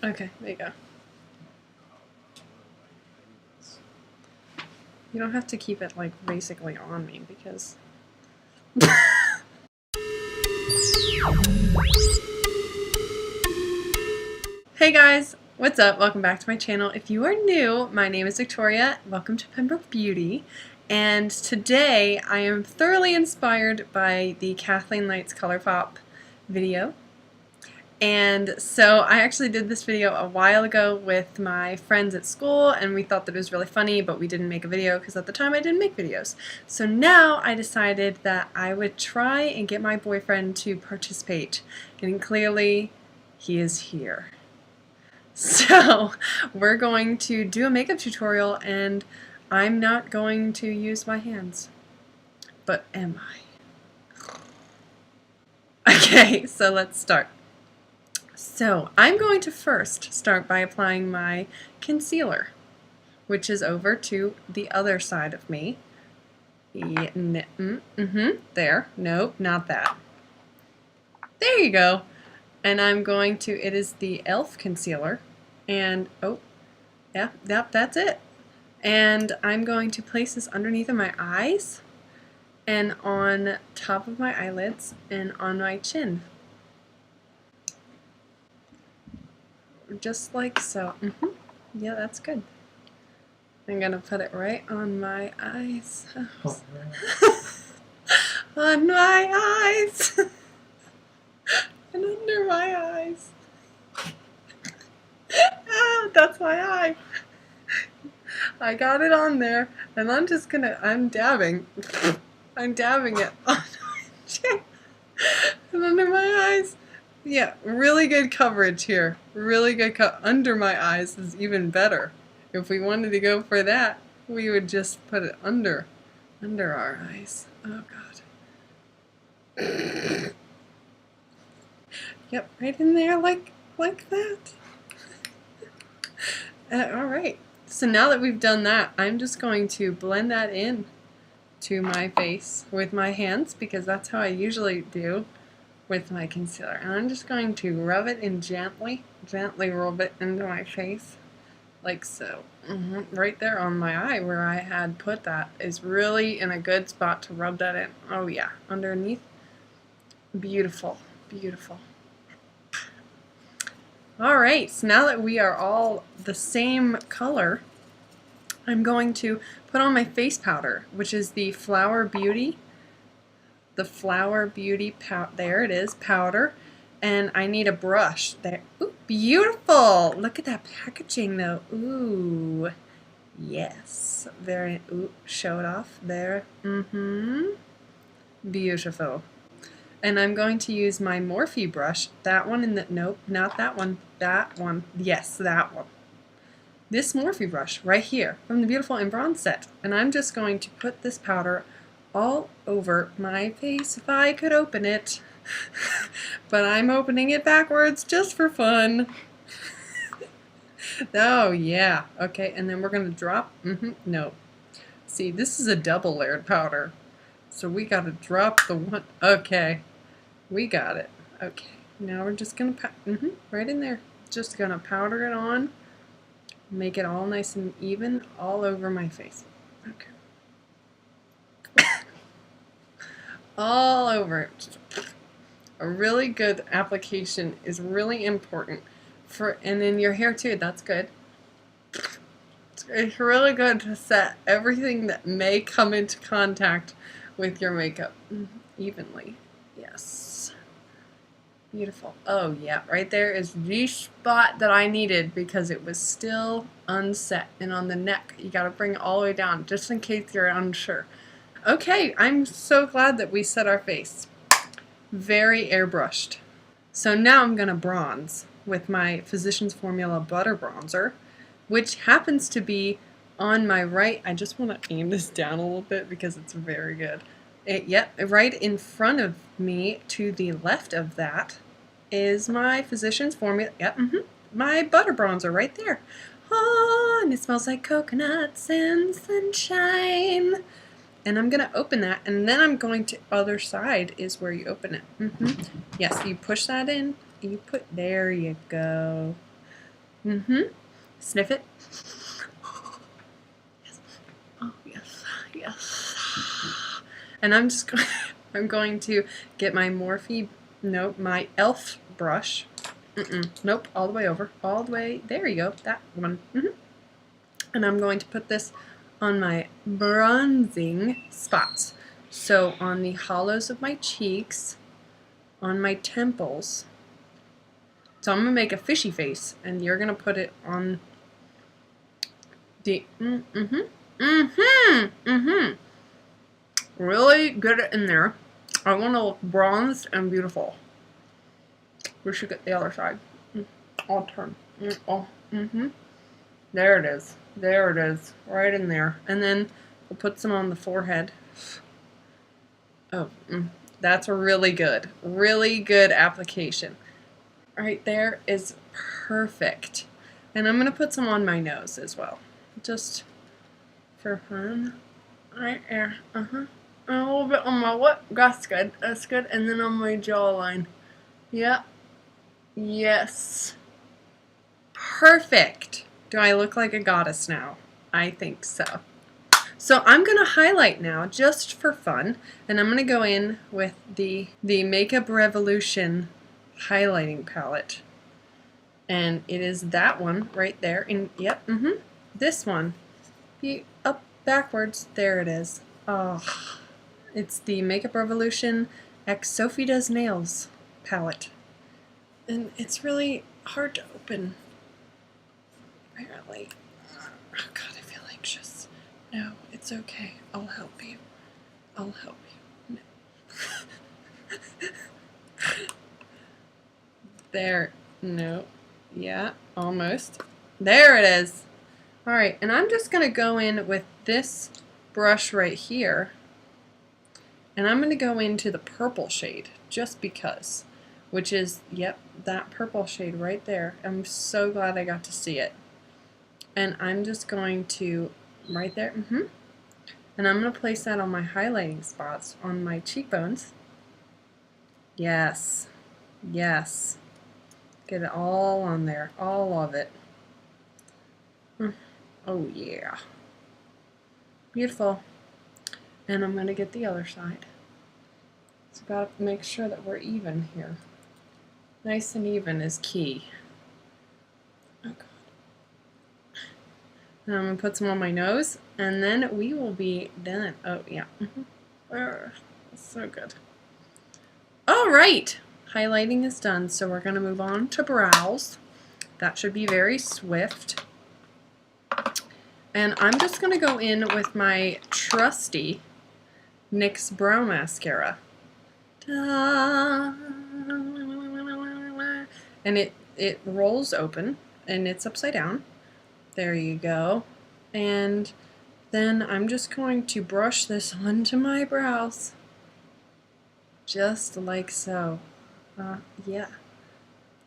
Okay, there you go. You don't have to keep it like basically on me because Hey guys, what's up? Welcome back to my channel. If you are new, my name is Victoria. Welcome to Pembroke Beauty. And today I am thoroughly inspired by the Kathleen Lights Colourpop video. And so I actually did this video a while ago with my friends at school, and we thought that it was really funny, but we didn't make a video because at the time I didn't make videos. So now I decided that I would try and get my boyfriend to participate, and clearly he is here. So we're going to do a makeup tutorial, and I'm not going to use my hands, but am I? Okay, so let's start. So I'm going to first start by applying my concealer, which is over to the other side of me. Yeah, there. Nope, not that. There you go. And I'm going to, it is the e.l.f. concealer, and oh, yeah, that's it. And I'm going to place this underneath of my eyes, and on top of my eyelids, and on my chin. Just like so. Yeah, that's good. I'm gonna put it right on my eyes. On my eyes! And under my eyes. Ah, that's my eye. I got it on there, and I'm just gonna, I'm dabbing it on my chin and under my eyes. Yeah, really good coverage here. Really good under my eyes is even better. If we wanted to go for that, we would just put it under our eyes. Oh God. Yep, right in there like that. All right. So now that we've done that, I'm just going to blend that in to my face with my hands, because that's how I usually do with my concealer. And I'm just going to rub it in gently rub it into my face, like so. Right there on my eye where I had put that is really in a good spot to rub that in. Oh yeah, underneath. Beautiful, beautiful. Alright, so now that we are all the same color, I'm going to put on my face powder, which is the Flower Beauty. The Flower Beauty powder, there it is, powder, and I need a brush. There, ooh, beautiful! Look at that packaging though. Ooh, yes, very. Ooh, show it off there. Beautiful. And I'm going to use my Morphe brush. That one in the nope, not that one. That one. Yes, that one. This Morphe brush right here from the Beautiful in Bronze set, and I'm just going to put this powder all over my face if I could open it. But I'm opening it backwards just for fun. Oh yeah, okay, and then we're gonna drop, no. See, this is a double layered powder, so we gotta drop the one, okay, we got it. Okay, now we're just gonna, right in there, just gonna powder it on, make it all nice and even all over my face. Okay. All over it. A really good application is really important for, and in your hair too, that's good. It's really good to set everything that may come into contact with your makeup evenly. Yes. Beautiful. Oh yeah, right there is the spot that I needed because it was still unset. And on the neck, you gotta bring it all the way down just in case you're unsure. Okay, I'm so glad that we set our face. Very airbrushed. So now I'm going to bronze with my Physician's Formula Butter Bronzer, which happens to be on my right. I just want to aim this down a little bit because it's very good. Yep, right in front of me to the left of that is my Physician's Formula, my butter bronzer right there. Oh, and it smells like coconuts and sunshine. And I'm going to open that, and then I'm going to, other side is where you open it. Yes, you push that in, you put, there you go. Sniff it. Yes. Oh, yes. Yes. And I'm just going, I'm going to get my Morphe, nope, my e.l.f. brush. Nope, all the way over. All the way, there you go, that one. And I'm going to put this on my bronzing spots. So on the hollows of my cheeks, on my temples. So I'm going to make a fishy face, and you're going to put it on the, really get it in there. I want to look bronzed and beautiful. We should get the other side. I'll turn. There it is. There it is. Right in there. And then we'll put some on the forehead. Oh, that's a really good application. Right there is perfect. And I'm going to put some on my nose as well. Just for fun. Right there. A little bit on my lip. That's good. That's good. And then on my jawline. Yep. Yes. Perfect. Do I look like a goddess now? I think so. So I'm going to highlight now just for fun. And I'm going to go in with the Makeup Revolution highlighting palette. And it is that one right there. And yep, this one. Be up backwards. There it is. Oh, it's the Makeup Revolution X Sophie Does Nails palette. And it's really hard to open, apparently. Oh God, I feel anxious. No, it's okay. I'll help you. I'll help you. No. There. No. Yeah, almost. There it is. Alright, and I'm just going to go in with this brush right here. And I'm going to go into the purple shade, just because. Which is, yep, that purple shade right there. I'm so glad I got to see it. And I'm just going to, right there, and I'm going to place that on my highlighting spots, on my cheekbones. Yes. Yes. Get it all on there, all of it. Oh yeah. Beautiful. And I'm going to get the other side. So got to make sure that we're even here. Nice and even is key. Oh God. And I'm going to put some on my nose, and then we will be done. Oh yeah. So good. Alright. Highlighting is done, so we're going to move on to brows. That should be very swift. And I'm just going to go in with my trusty NYX Brow Mascara. Ta-da! And it rolls open, and it's upside down. There you go. And then I'm just going to brush this onto my brows. Just like so. Yeah.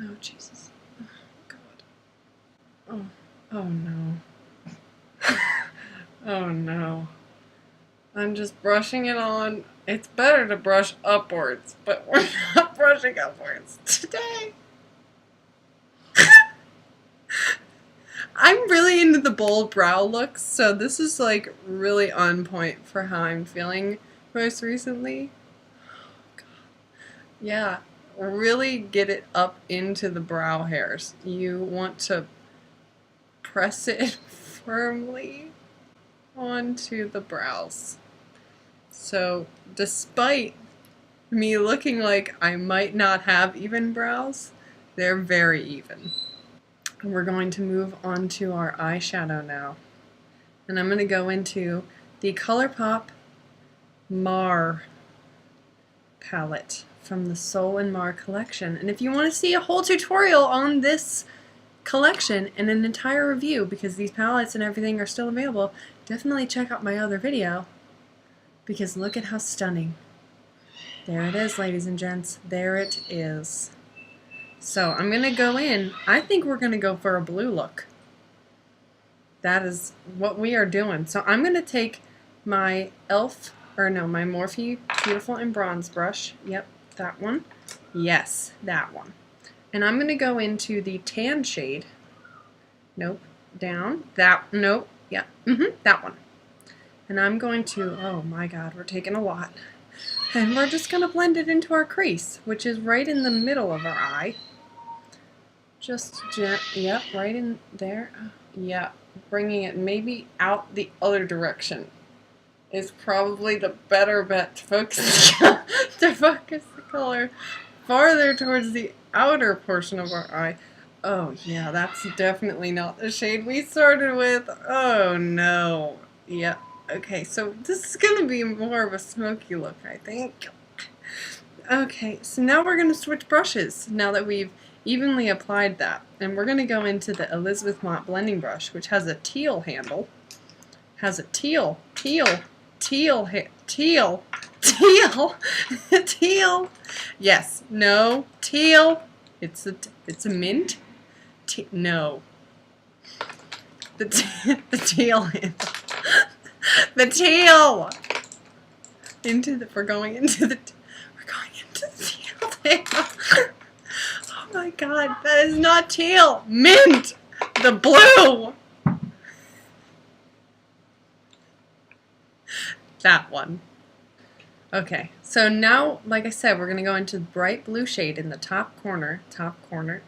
Oh, Jesus. Oh, God. Oh no. Oh no. I'm just brushing it on. It's better to brush upwards, but we're not brushing upwards today. I'm really into the bold brow looks, so this is like really on point for how I'm feeling most recently. Oh, God. Yeah, really get it up into the brow hairs. You want to press it firmly onto the brows. So despite me looking like I might not have even brows, they're very even. And we're going to move on to our eyeshadow now. And I'm going to go into the Colourpop Mar Palette from the Sol and Mar collection. And if you want to see a whole tutorial on this collection and an entire review, because these palettes and everything are still available, definitely check out my other video, because look at how stunning. There it is, ladies and gents. There it is. So I'm going to go in. I think we're going to go for a blue look. That is what we are doing. So I'm going to take my my Morphe Beautiful in Bronze brush. Yep, that one. Yes, that one. And I'm going to go into the tan shade Nope. Down. That. Nope. Yeah. That one. And I'm going to, oh my god, we're taking a lot. And we're just going to blend it into our crease, which is right in the middle of our eye. Just, yep, right in there. Yeah, bringing it maybe out the other direction is probably the better bet to focus, to focus the color farther towards the outer portion of our eye. Oh yeah, that's definitely not the shade we started with. Oh no. Yeah. Okay, so this is going to be more of a smoky look, I think. Okay, so now we're going to switch brushes now that we've evenly applied that. And we're going to go into the Elizabeth Mott blending brush, which has a teal handle. Has a teal, teal, yes, no, teal. It's a mint. No. The teal handle. The teal. We're going into the teal handle. Oh my god, that is not teal. Mint. The blue. That one. Okay, so now, like I said, we're going to go into the bright blue shade in the top corner,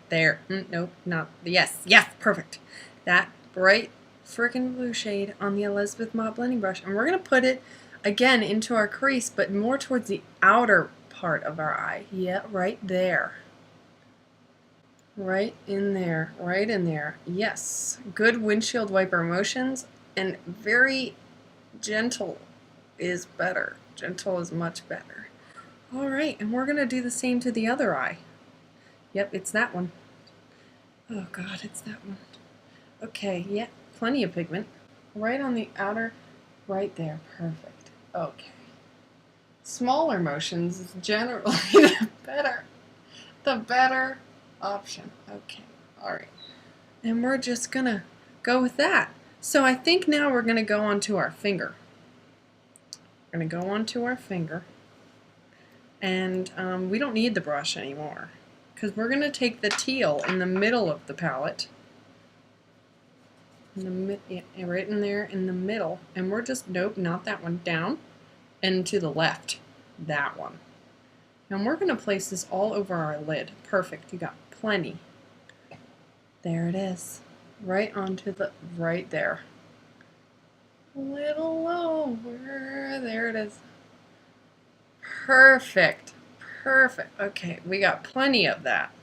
there. Nope, not, yes, perfect. That bright frickin' blue shade on the Elizabeth Mott blending brush, and we're going to put it again into our crease, but more towards the outer part of our eye. Yeah, right there. Right in there. Yes, good windshield wiper motions, and very gentle is better. Gentle is much better. Alright, and we're going to do the same to the other eye. Yep, it's that one. Oh god, it's that one. Okay, yeah, plenty of pigment. Right on the outer, right there, perfect. Okay. Smaller motions is generally the better option. Okay, alright. And we're just going to go with that. So I think now we're going to go onto our finger. We're going to go onto our finger, and we don't need the brush anymore because we're going to take the teal in the middle of the palette, right in there in the middle, and we're just, nope, not that one, down and to the left, that one. And we're going to place this all over our lid. Perfect, you got plenty. There it is, right onto the, right there. A little lower. There it is. Perfect. Perfect. Okay, we got plenty of that.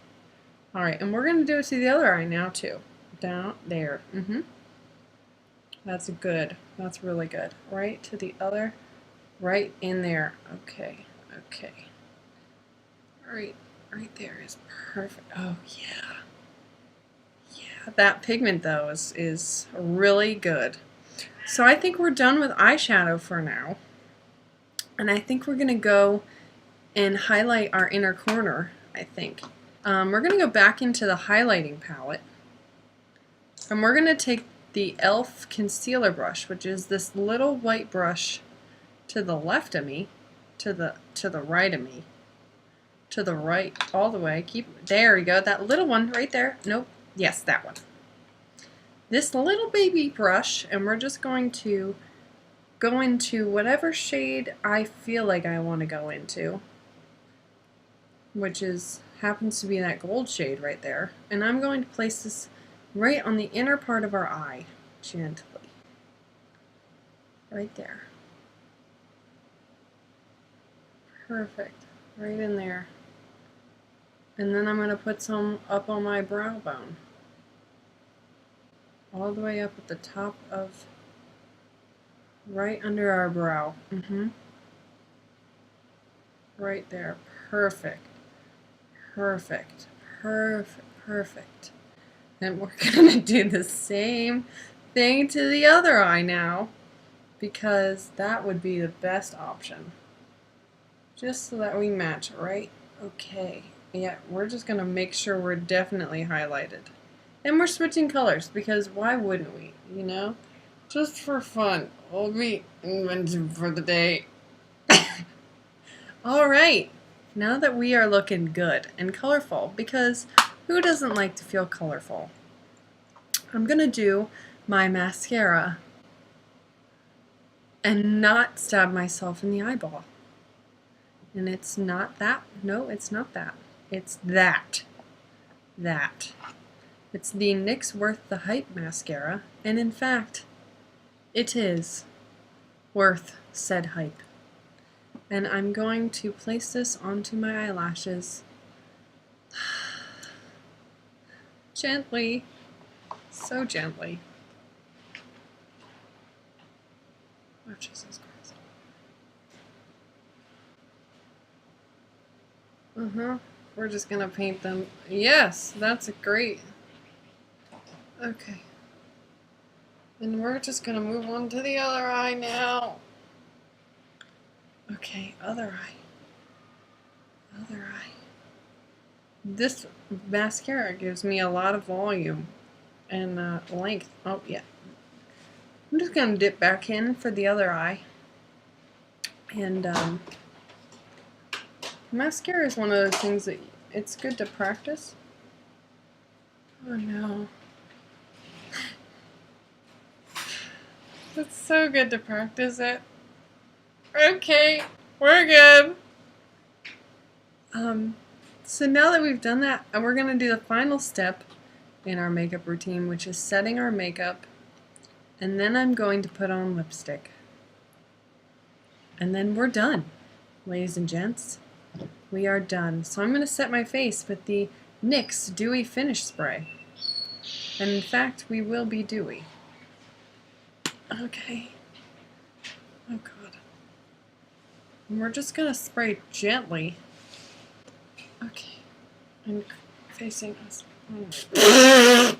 Alright, and we're going to do it to the other eye now, too. Down there. That's good. That's really good. Right to the other. Right in there. Okay. Okay. Right there is perfect. Oh, yeah. Yeah, that pigment, though, is really good. So I think we're done with eyeshadow for now, and I think we're going to go and highlight our inner corner, I think. We're going to go back into the highlighting palette, and we're going to take the e.l.f. concealer brush, which is this little white brush to the left of me, to the right of me, to the right, all the way. There we go, that little one right there. Nope, yes, that one. This little baby brush, and we're just going to go into whatever shade I feel like I want to go into, which happens to be that gold shade right there. And I'm going to place this right on the inner part of our eye, gently. Right there. Perfect. Right in there. And then I'm going to put some up on my brow bone. All the way up at the top of, right under our brow. Right there. Perfect. Perfect. Perfect. Perfect. And we're going to do the same thing to the other eye now, because that would be the best option. Just so that we match, right? Okay. Yeah, we're just going to make sure we're definitely highlighted. And we're switching colors, because why wouldn't we, you know? Just for fun. We'll be inventive for the day. Alright, now that we are looking good and colorful, because who doesn't like to feel colorful? I'm gonna do my mascara and not stab myself in the eyeball. And it's not that. No, it's not that. It's that. That. It's the NYX Worth the Hype mascara, and in fact, it is worth said hype. And I'm going to place this onto my eyelashes gently, so gently. Oh, Jesus Christ. We're just gonna paint them. Yes, that's great. Okay. And we're just gonna move on to the other eye now. Okay, other eye. Other eye. This mascara gives me a lot of volume and length. Oh, yeah. I'm just gonna dip back in for the other eye. And mascara is one of those things that it's good to practice. Oh no. It's so good to practice it. Okay, we're good. So now that we've done that, we're gonna do the final step in our makeup routine, which is setting our makeup, and then I'm going to put on lipstick. And then we're done, ladies and gents. We are done. So I'm gonna set my face with the NYX Dewy Finish Spray. And in fact, we will be dewy. Okay. Oh god. And we're just gonna spray gently. Okay. And facing us. Oh.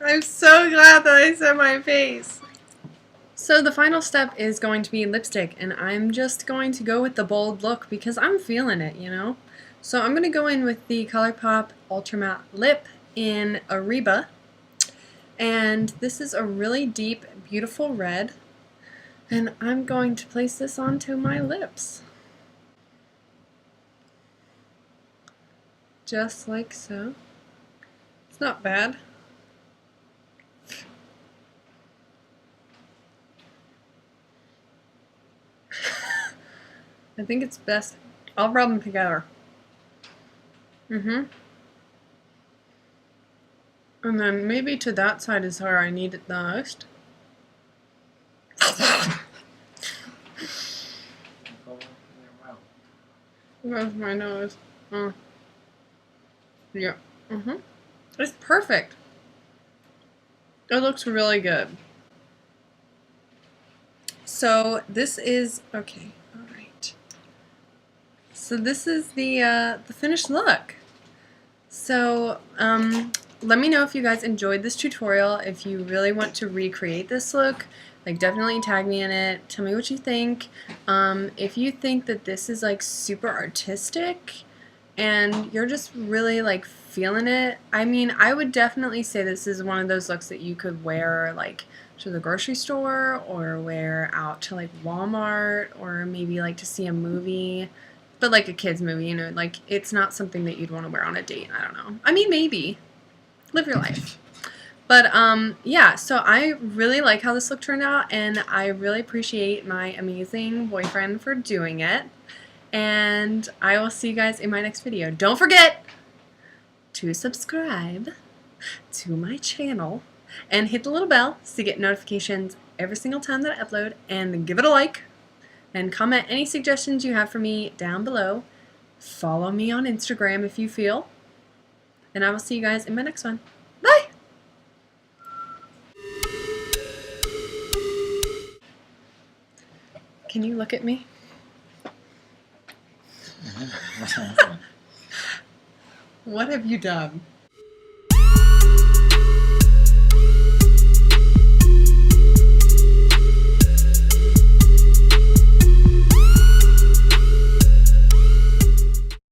I'm so glad that I set my face. So the final step is going to be lipstick, and I'm just going to go with the bold look because I'm feeling it, you know? So I'm going to go in with the Colourpop Ultra Matte Lip in Arriba, and this is a really deep, beautiful red, and I'm going to place this onto my lips. Just like so. It's not bad. I think it's best. I'll rub them together. And then maybe to that side is where I need it the most. Where's my nose? Yeah. It's perfect. It looks really good. So this is okay. All right. So this is the finished look. So let me know if you guys enjoyed this tutorial. If you really want to recreate this look, like definitely tag me in it. Tell me what you think. If you think that this is like super artistic and you're just really like feeling it, I mean, I would definitely say this is one of those looks that you could wear like to the grocery store or wear out to like Walmart or maybe like to see a movie. But like a kid's movie, you know, like it's not something that you'd want to wear on a date. I don't know. I mean, maybe. Live your life. But yeah, so I really like how this look turned out, and I really appreciate my amazing boyfriend for doing it. And I will see you guys in my next video. Don't forget to subscribe to my channel and hit the little bell to get notifications every single time that I upload, and give it a like. And comment any suggestions you have for me down below. Follow me on Instagram if you feel. And I will see you guys in my next one. Bye! Can you look at me? What have you done?